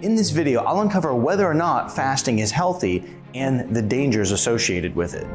In this video, I'll uncover whether or not fasting is healthy and the dangers associated with it.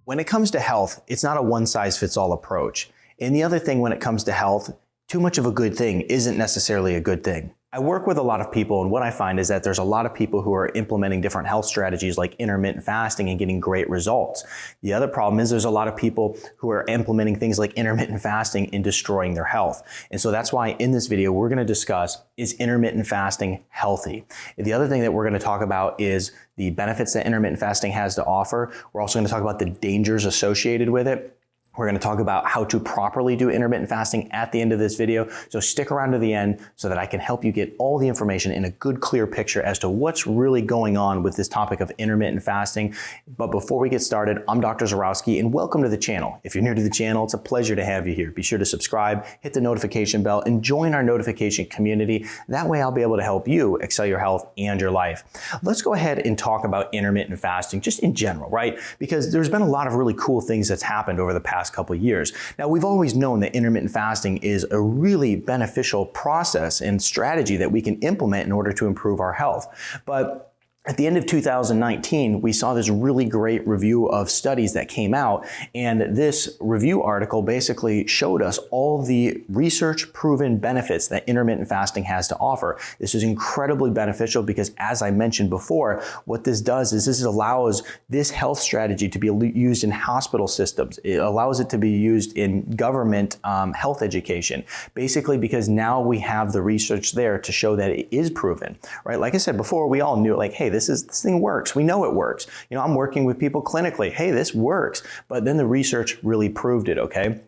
When it comes to health, it's not a one-size-fits-all approach. And the other thing when it comes to health, too much of a good thing isn't necessarily a good thing. I work with a lot of people, and what I find is that there's a lot of people who are implementing different health strategies like intermittent fasting and getting great results. The other problem is there's a lot of people who are implementing things like intermittent fasting and destroying their health. And so that's why in this video, we're going to discuss, is intermittent fasting healthy? And the other thing that we're going to talk about is the benefits that intermittent fasting has to offer. We're also going to talk about the dangers associated with it. We're going to talk about how to properly do intermittent fasting at the end of this video. So stick around to the end so that I can help you get all the information in a good, clear picture as to what's really going on with this topic of intermittent fasting. But before we get started, I'm Dr. Zyrowski, and welcome to the channel. If you're new to the channel, it's a pleasure to have you here. Be sure to subscribe, hit the notification bell, and join our notification community. That way I'll be able to help you excel your health and your life. Let's go ahead and talk about intermittent fasting just in general, right? Because there's been a lot of really cool things that's happened over the past couple of years. Now, we've always known that intermittent fasting is a really beneficial process and strategy that we can implement in order to improve our health. But at the end of 2019, we saw this really great review of studies that came out, and this review article basically showed us all the research-proven benefits that intermittent fasting has to offer. This is incredibly beneficial because, as I mentioned before, what this does is this allows this health strategy to be used in hospital systems. It allows it to be used in government health education, basically because now we have the research there to show that it is proven, right? Like I said before, we all knew, like, hey, this thing works. We know it works. You know, I'm working with people clinically. Hey, this works. But then the research really proved it, okay?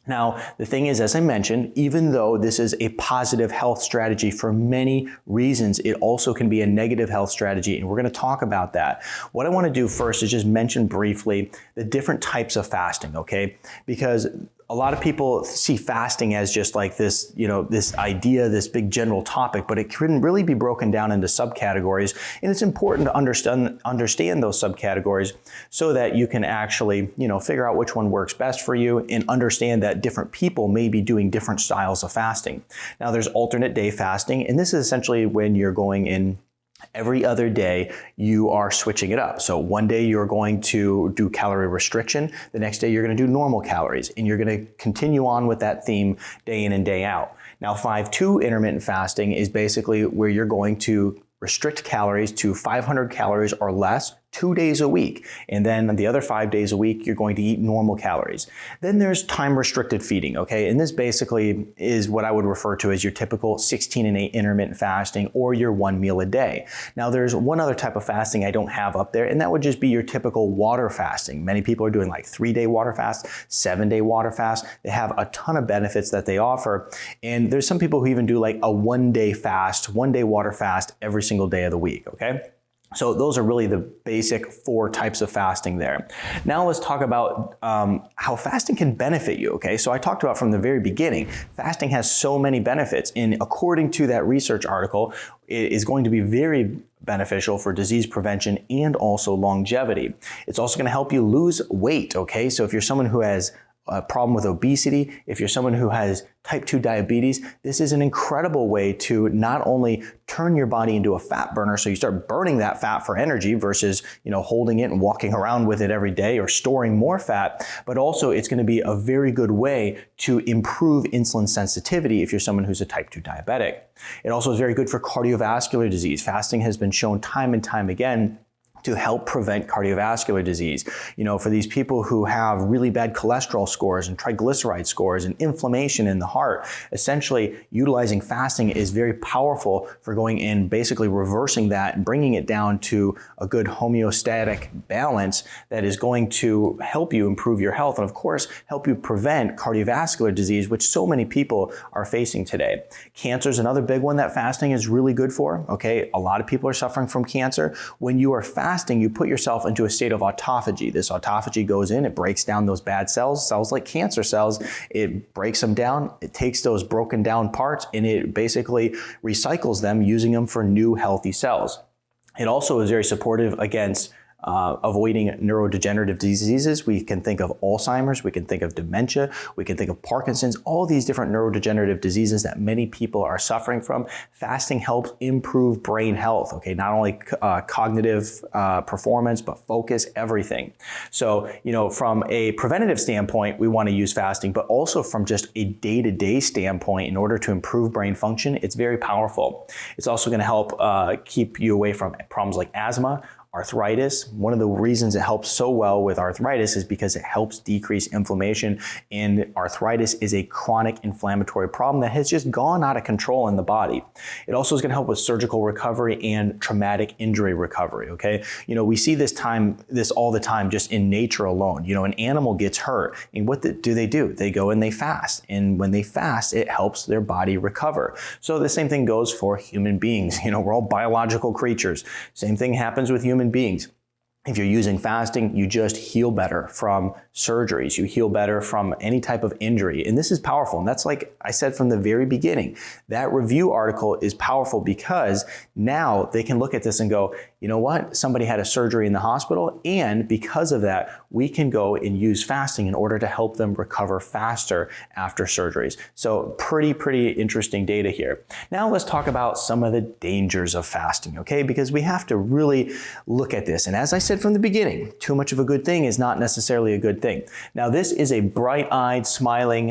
Now, the thing is, as I mentioned, even though this is a positive health strategy for many reasons, it also can be a negative health strategy, and we're going to talk about that. What I want to do first is just mention briefly the different types of fasting, okay? Because a lot of people see fasting as just like this, you know, this idea, this big general topic, but it can really be broken down into subcategories. And it's important to understand those subcategories so that you can actually, you know, figure out which one works best for you and understand that different people may be doing different styles of fasting. Now, there's alternate day fasting, and this is essentially when you're going in every other day, you are switching it up. So one day you're going to do calorie restriction. The next day you're going to do normal calories, and you're going to continue on with that theme day in and day out. Now, 5-2 intermittent fasting is basically where you're going to restrict calories to 500 calories or less 2 days a week. And then the other 5 days a week, you're going to eat normal calories. Then there's time-restricted feeding, okay? And this basically is what I would refer to as your typical 16-8 intermittent fasting or your 1 meal a day. Now, there's one other type of fasting I don't have up there, and that would just be your typical water fasting. Many people are doing like 3-day water fast, 7-day water fast. They have a ton of benefits that they offer. And there's some people who even do like a 1-day fast, 1-day water fast every single day of the week, okay? So those are really the basic 4 types of fasting there. Now let's talk about how fasting can benefit you, okay? So I talked about from the very beginning, fasting has so many benefits, and according to that research article, it is going to be very beneficial for disease prevention and also longevity. It's also going to help you lose weight, okay? So if you're someone who has a problem with obesity, if you're someone who has type 2 diabetes, this is an incredible way to not only turn your body into a fat burner, so you start burning that fat for energy versus, you know, holding it and walking around with it every day or storing more fat, but also it's going to be a very good way to improve insulin sensitivity if you're someone who's a type 2 diabetic. It also is very good for cardiovascular disease. Fasting has been shown time and time again to help prevent cardiovascular disease. You know, for these people who have really bad cholesterol scores and triglyceride scores and inflammation in the heart, essentially utilizing fasting is very powerful for going in, basically reversing that and bringing it down to a good homeostatic balance that is going to help you improve your health and, of course, help you prevent cardiovascular disease, which so many people are facing today. Cancer is another big one that fasting is really good for, okay? A lot of people are suffering from cancer. When you are fasting, you put yourself into a state of autophagy. This autophagy goes in, it breaks down those bad cells like cancer cells. It breaks them down, it takes those broken down parts, and it basically recycles them, using them for new healthy cells. It also is very supportive against avoiding neurodegenerative diseases. We can think of Alzheimer's, we can think of dementia, we can think of Parkinson's, all these different neurodegenerative diseases that many people are suffering from. Fasting helps improve brain health, okay? Not only cognitive performance, but focus, everything. So, from a preventative standpoint, we want to use fasting, but also from just a day-to-day standpoint, in order to improve brain function, it's very powerful. It's also going to help keep you away from problems like asthma, arthritis. One of the reasons it helps so well with arthritis is because it helps decrease inflammation, and arthritis is a chronic inflammatory problem that has just gone out of control in the body. It also is going to help with surgical recovery and traumatic injury recovery, okay? We see this all the time just in nature alone. An animal gets hurt, and what do? They go and they fast, and when they fast, it helps their body recover. So the same thing goes for human beings. We're all biological creatures. Same thing happens with human beings. If you're using fasting, you just heal better from surgeries. You heal better from any type of injury. And this is powerful. And that's, like I said from the very beginning, that review article is powerful because now they can look at this and go, you know what? Somebody had a surgery in the hospital, and because of that, we can go and use fasting in order to help them recover faster after surgeries. So pretty interesting data here. Now let's talk about some of the dangers of fasting, okay? Because we have to really look at this. And as I said from the beginning, too much of a good thing is not necessarily a good thing. Now, this is a bright-eyed, smiling,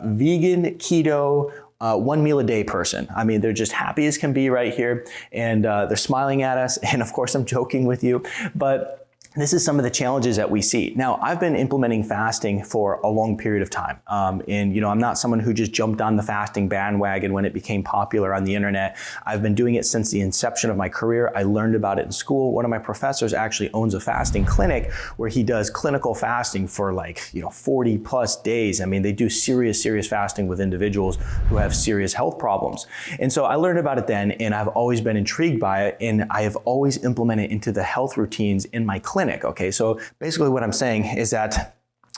vegan, keto, 1 meal a day person. I mean, they're just happy as can be right here, and they're smiling at us. And of course, I'm joking with you, but this is some of the challenges that we see. Now, I've been implementing fasting for a long period of time. And I'm not someone who just jumped on the fasting bandwagon when it became popular on the internet. I've been doing it since the inception of my career. I learned about it in school. One of my professors actually owns a fasting clinic where he does clinical fasting for 40 plus days. I mean, they do serious fasting with individuals who have serious health problems. And so I learned about it then, and I've always been intrigued by it, and I have always implemented into the health routines in my clinic. Okay, so basically what I'm saying is that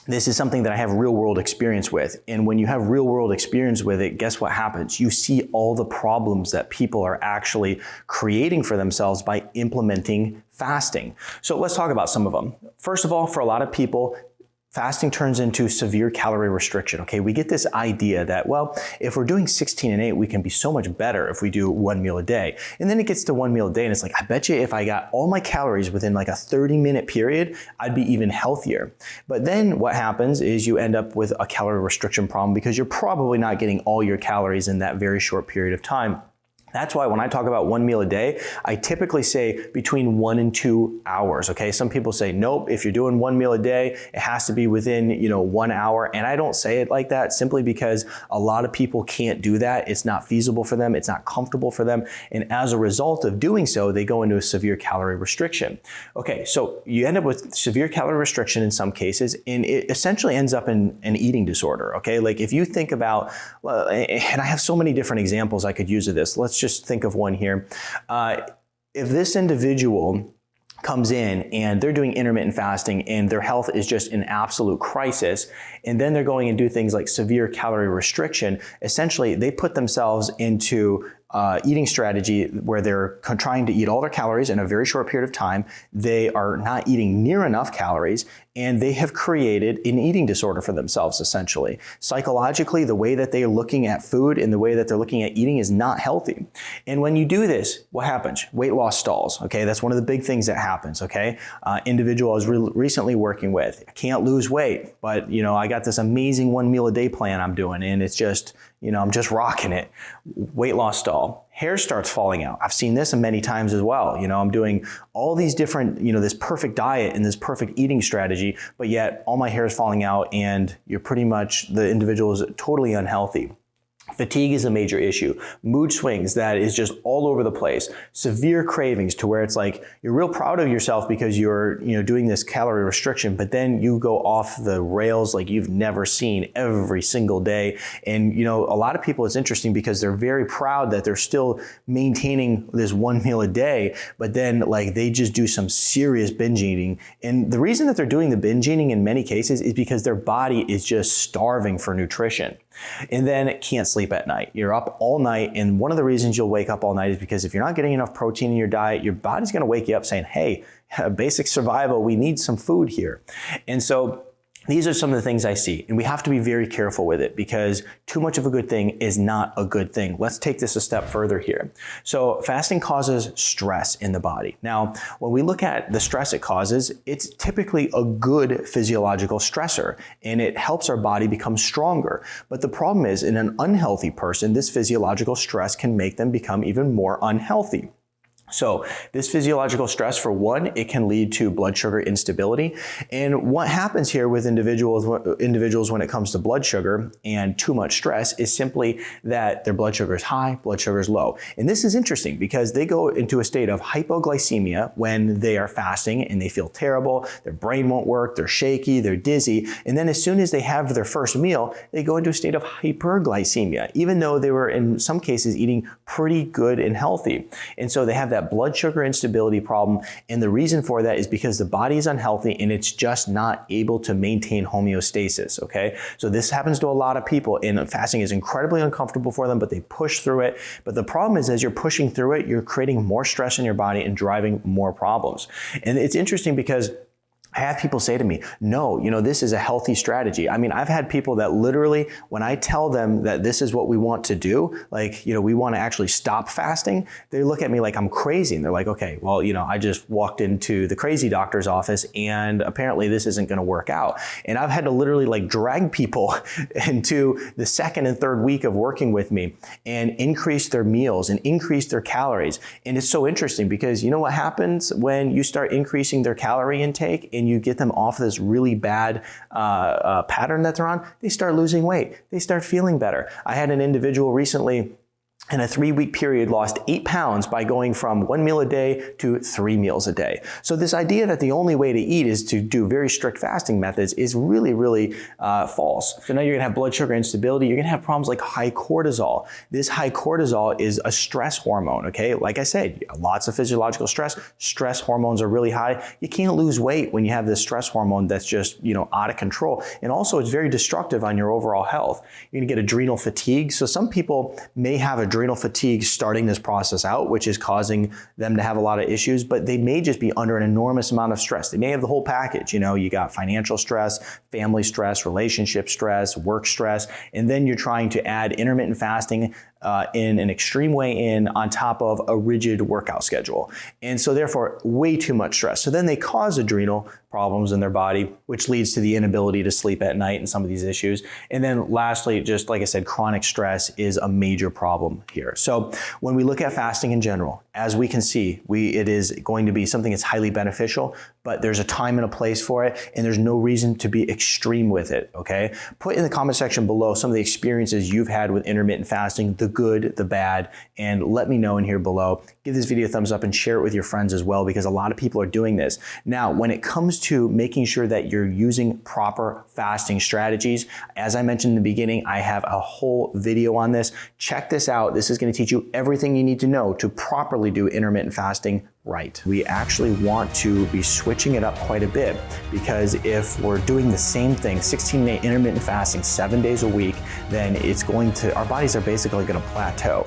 this is something that I have real world experience with. And when you have real world experience with it, guess what happens? You see all the problems that people are actually creating for themselves by implementing fasting. So let's talk about some of them. First of all, for a lot of people, fasting turns into severe calorie restriction, okay? We get this idea that, well, if we're doing 16 and 8, we can be so much better if we do 1 meal a day. And then it gets to 1 meal a day, and it's like, I bet you if I got all my calories within like a 30-minute period, I'd be even healthier. But then what happens is you end up with a calorie restriction problem because you're probably not getting all your calories in that very short period of time. That's why when I talk about 1 meal a day, I typically say between 1 and 2 hours, okay? Some people say, nope, if you're doing 1 meal a day, it has to be within, 1 hour. And I don't say it like that simply because a lot of people can't do that. It's not feasible for them. It's not comfortable for them. And as a result of doing so, they go into a severe calorie restriction. Okay, so you end up with severe calorie restriction in some cases, and it essentially ends up in an eating disorder, okay? Like if you think about, and I have so many different examples I could use of this. Let's just think of one here. If this individual comes in and they're doing intermittent fasting and their health is just in absolute crisis, and then they're going and do things like severe calorie restriction, essentially they put themselves into eating strategy where they're trying to eat all their calories in a very short period of time. They are not eating near enough calories, and they have created an eating disorder for themselves, essentially. Psychologically, the way that they are looking at food and the way that they're looking at eating is not healthy. And when you do this, what happens? Weight loss stalls, okay? That's one of the big things that happens, okay? Individual I was recently working with, I can't lose weight, but I got this amazing 1 meal a day plan I'm doing, and it's just, I'm just rocking it. Weight loss stall. Hair starts falling out. I've seen this many times as well. I'm doing all these different, this perfect diet and this perfect eating strategy, but yet all my hair is falling out and the individual is totally unhealthy. Fatigue is a major issue. Mood swings that is just all over the place. Severe cravings to where it's like you're real proud of yourself because you're doing this calorie restriction, but then you go off the rails like you've never seen every single day. And a lot of people, it's interesting because they're very proud that they're still maintaining this 1 meal a day, but then they just do some serious binge eating. And the reason that they're doing the binge eating in many cases is because their body is just starving for nutrition. And then can't sleep at night. You're up all night, and one of the reasons you'll wake up all night is because if you're not getting enough protein in your diet, your body's gonna wake you up saying, hey, basic survival, we need some food here. And so these are some of the things I see, and we have to be very careful with it because too much of a good thing is not a good thing. Let's take this a step further here. So fasting causes stress in the body. Now, when we look at the stress it causes, it's typically a good physiological stressor, and it helps our body become stronger. But the problem is, in an unhealthy person, this physiological stress can make them become even more unhealthy. So this physiological stress, for one, it can lead to blood sugar instability. And what happens here with individuals when it comes to blood sugar and too much stress is simply that their blood sugar is high, blood sugar is low. And this is interesting because they go into a state of hypoglycemia when they are fasting and they feel terrible, their brain won't work, they're shaky, they're dizzy. And then as soon as they have their first meal, they go into a state of hyperglycemia, even though they were in some cases eating pretty good and healthy. And so they have that blood sugar instability problem, and the reason for that is because the body is unhealthy and it's just not able to maintain homeostasis, okay? So this happens to a lot of people, and fasting is incredibly uncomfortable for them, but they push through it. But the problem is, as you're pushing through it, you're creating more stress in your body and driving more problems. And it's interesting because I have people say to me, no, this is a healthy strategy. I mean, I've had people that literally, when I tell them that this is what we want to do, like, we want to actually stop fasting, they look at me like I'm crazy. And they're like, okay, well, I just walked into the crazy doctor's office and apparently this isn't going to work out. And I've had to literally like drag people into the second and third week of working with me and increase their meals and increase their calories. And it's so interesting because you know what happens when you start increasing their calorie intake and you get them off this really bad pattern that they're on? They start losing weight. They start feeling better. I had an individual recently in a 3-week period lost 8 pounds by going from 1 meal a day to 3 meals a day. So this idea that the only way to eat is to do very strict fasting methods is really, really false. So now you're gonna have blood sugar instability. You're gonna have problems like high cortisol. This high cortisol is a stress hormone, okay? Like I said, lots of physiological stress. Stress hormones are really high. You can't lose weight when you have this stress hormone that's just, out of control. And also it's very destructive on your overall health. You're gonna get adrenal fatigue. So some people may have adrenal fatigue starting this process out, which is causing them to have a lot of issues, but they may just be under an enormous amount of stress. They may have the whole package. You got financial stress, family stress, relationship stress, work stress, and then you're trying to add intermittent fasting in an extreme way on top of a rigid workout schedule. And so therefore, way too much stress. So then they cause adrenal problems in their body, which leads to the inability to sleep at night and some of these issues. And then lastly, just like I said, chronic stress is a major problem here. So when we look at fasting in general, as we can see, it is going to be something that's highly beneficial, but there's a time and a place for it, and there's no reason to be extreme with it, okay? Put in the comment section below some of the experiences you've had with intermittent fasting, the good, the bad, and let me know in here below. Give this video a thumbs up and share it with your friends as well, because a lot of people are doing this. Now, when it comes to making sure that you're using proper fasting strategies, as I mentioned in the beginning, I have a whole video on this. Check this out. This is going to teach you everything you need to know to properly do intermittent fasting right. We actually want to be switching it up quite a bit, because if we're doing the same thing, 16-day intermittent fasting 7 days a week, then our bodies are basically going to plateau.